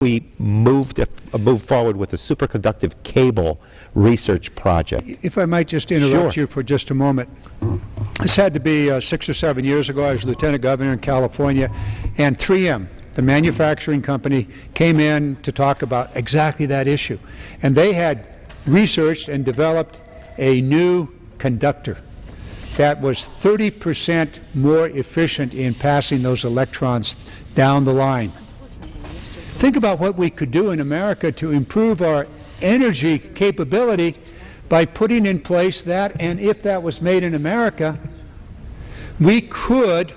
we move forward with a superconductive cable research project. If I might just interrupt you for just a moment. This had to be 6 or 7 years ago. I was Lieutenant Governor in California, and 3M, the manufacturing company, came in to talk about exactly that issue. And they had researched and developed a new conductor that was 30% more efficient in passing those electrons down the line. Think about what we could do in America to improve our energy capability by putting in place that, and if that was made in America, we could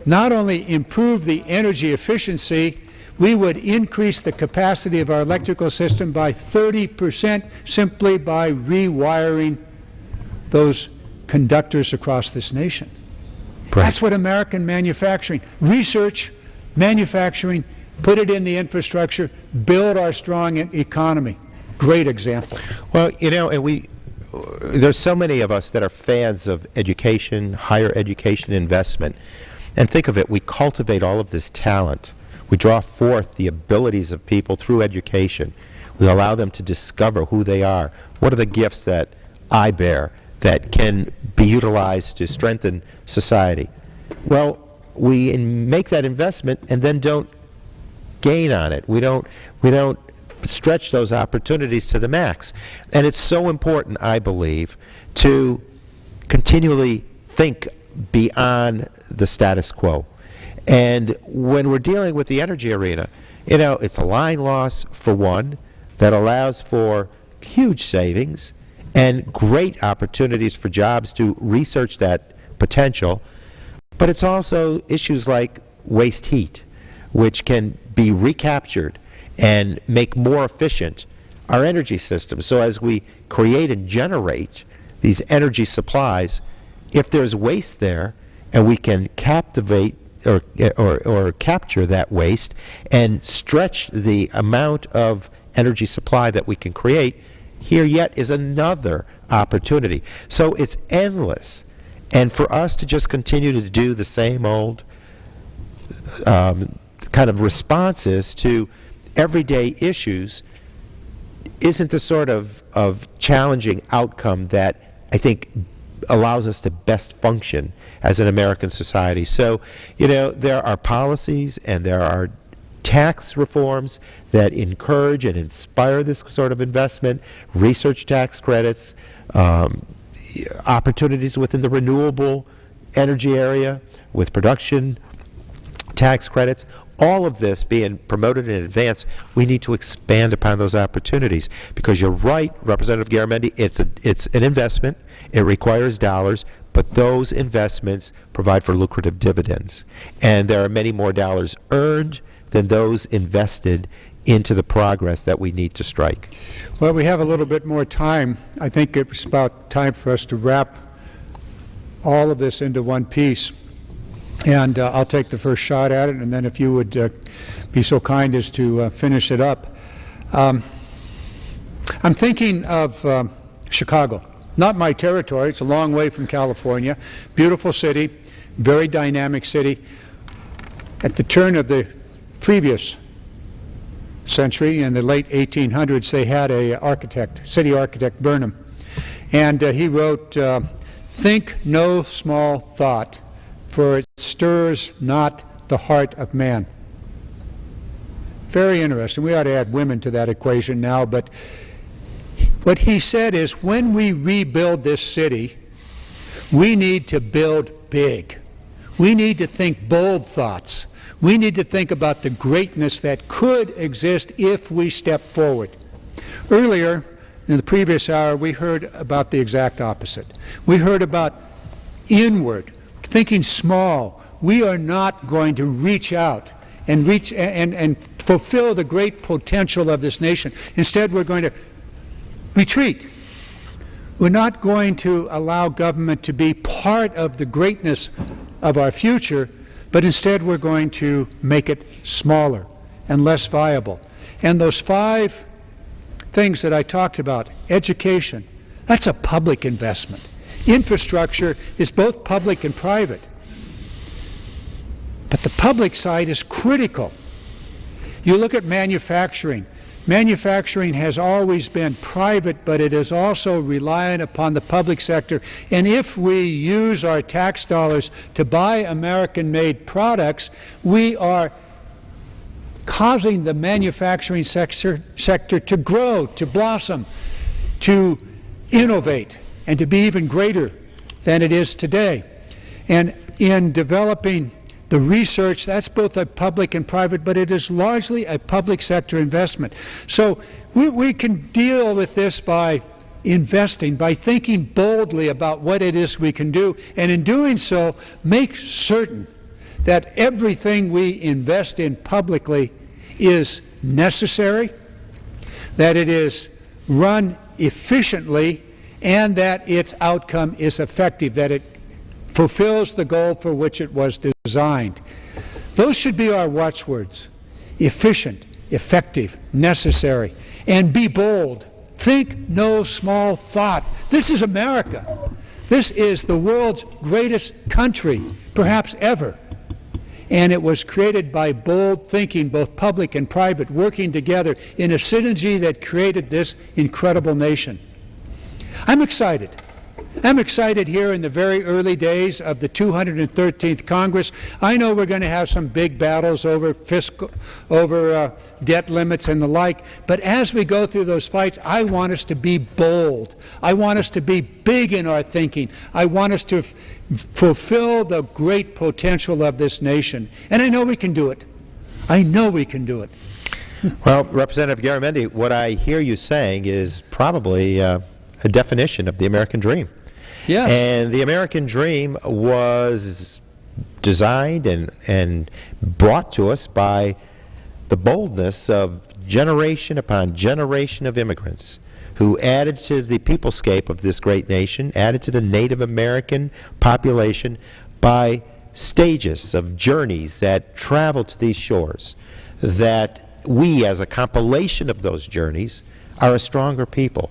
not only improve the energy efficiency, we would increase the capacity of our electrical system by 30% simply by rewiring those conductors across this nation. Right. That's what American manufacturing, research, manufacturing, put it in the infrastructure, build our strong economy. Great example. Well, you know, and there's so many of us that are fans of education, higher education investment. And think of it, we cultivate all of this talent. We draw forth the abilities of people through education. We allow them to discover who they are. What are the gifts that I bear that can be utilized to strengthen society? Well, we make that investment and then don't gain on it. We don't stretch those opportunities to the max. And it's so important, I believe, to continually think beyond the status quo. And when we're dealing with the energy arena, you know, it's a line loss, for one, that allows for huge savings and great opportunities for jobs to research that potential. But it's also issues like waste heat, which can be recaptured and make more efficient our energy system. So as we create and generate these energy supplies, if there's waste there and we can captivate or capture that waste and stretch the amount of energy supply that we can create, here yet is another opportunity. So it's endless. And for us to just continue to do the same old kind of responses to everyday issues isn't the sort of challenging outcome that I think allows us to best function as an American society. So, you know, there are policies and there are tax reforms that encourage and inspire this sort of investment, research tax credits, opportunities within the renewable energy area with production tax credits. All of this being promoted in advance, we need to expand upon those opportunities, because you're right, Representative Garamendi, it's an investment, it requires dollars, but those investments provide for lucrative dividends. And there are many more dollars earned than those invested into the progress that we need to strike. Well, we have a little bit more time. I think it's about time for us to wrap all of this into one piece. And I'll take the first shot at it, and then if you would be so kind as to finish it up. I'm thinking of Chicago. Not my territory. It's a long way from California. Beautiful city, very dynamic city. At the turn of the previous century, in the late 1800s, they had a architect, city architect, Burnham. And he wrote, "Think no small thought, for it stirs not the heart of man." Very interesting. We ought to add women to that equation now, but what he said is, when we rebuild this city, we need to build big. We need to think bold thoughts. We need to think about the greatness that could exist if we step forward. Earlier, in the previous hour, we heard about the exact opposite. We heard about inward, thinking small. We are not going to reach out and fulfill the great potential of this nation. Instead, we're going to retreat. We're not going to allow government to be part of the greatness of our future, but instead we're going to make it smaller and less viable. And those 5 things that I talked about, education, that's a public investment. Infrastructure is both public and private. But the public side is critical. You look at manufacturing. Manufacturing has always been private, but it is also reliant upon the public sector. And if we use our tax dollars to buy American-made products, we are causing the manufacturing sector to grow, to blossom, to innovate, and to be even greater than it is today. And in developing the research, that's both a public and private, but it is largely a public sector investment. So we can deal with this by investing, by thinking boldly about what it is we can do, and in doing so, make certain that everything we invest in publicly is necessary, that it is run efficiently, and that its outcome is effective, that it fulfills the goal for which it was designed. Those should be our watchwords: efficient, effective, necessary, and be bold. Think no small thought. This is America. This is the world's greatest country, perhaps ever. And it was created by bold thinking, both public and private, working together in a synergy that created this incredible nation. I'm excited. I'm excited here in the very early days of the 213th Congress. I know we're going to have some big battles over debt limits and the like, but as we go through those fights, I want us to be bold. I want us to be big in our thinking. I want us to fulfill the great potential of this nation. And I know we can do it. I know we can do it. Well, Representative Garamendi, what I hear you saying is probably a definition of the American dream. Yes. And the American dream was designed and brought to us by the boldness of generation upon generation of immigrants who added to the peoplescape of this great nation, added to the Native American population by stages of journeys that traveled to these shores, that we, as a compilation of those journeys, are a stronger people.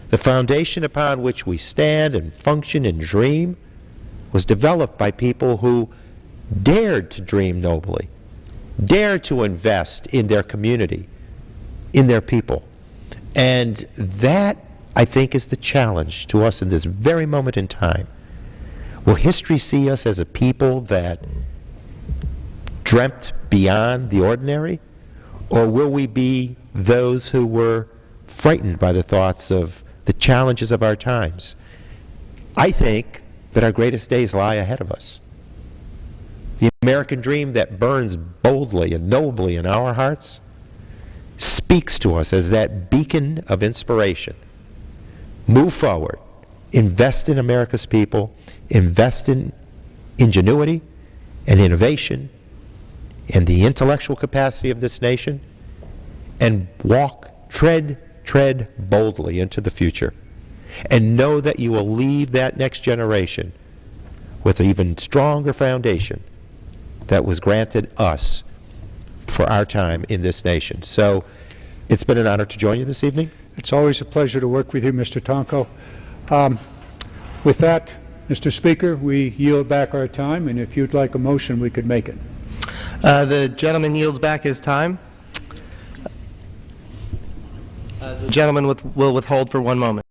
The foundation upon which we stand and function and dream was developed by people who dared to dream nobly, dared to invest in their community, in their people. And that, I think, is the challenge to us in this very moment in time. Will history see us as a people that dreamt beyond the ordinary? Or will we be those who were frightened by the thoughts of the challenges of our times? I think that our greatest days lie ahead of us. The American dream that burns boldly and nobly in our hearts speaks to us as that beacon of inspiration. Move forward. Invest in America's people. Invest in ingenuity and innovation and the intellectual capacity of this nation, and tread boldly into the future, and know that you will leave that next generation with an even stronger foundation that was granted us for our time in this nation. So it's been an honor to join you this evening. It's always a pleasure to work with you, Mr. Tonko. With that, Mr. Speaker, we yield back our time, and if you'd like a motion, we could make it. The gentleman yields back his time. The gentleman will withhold for 1 moment.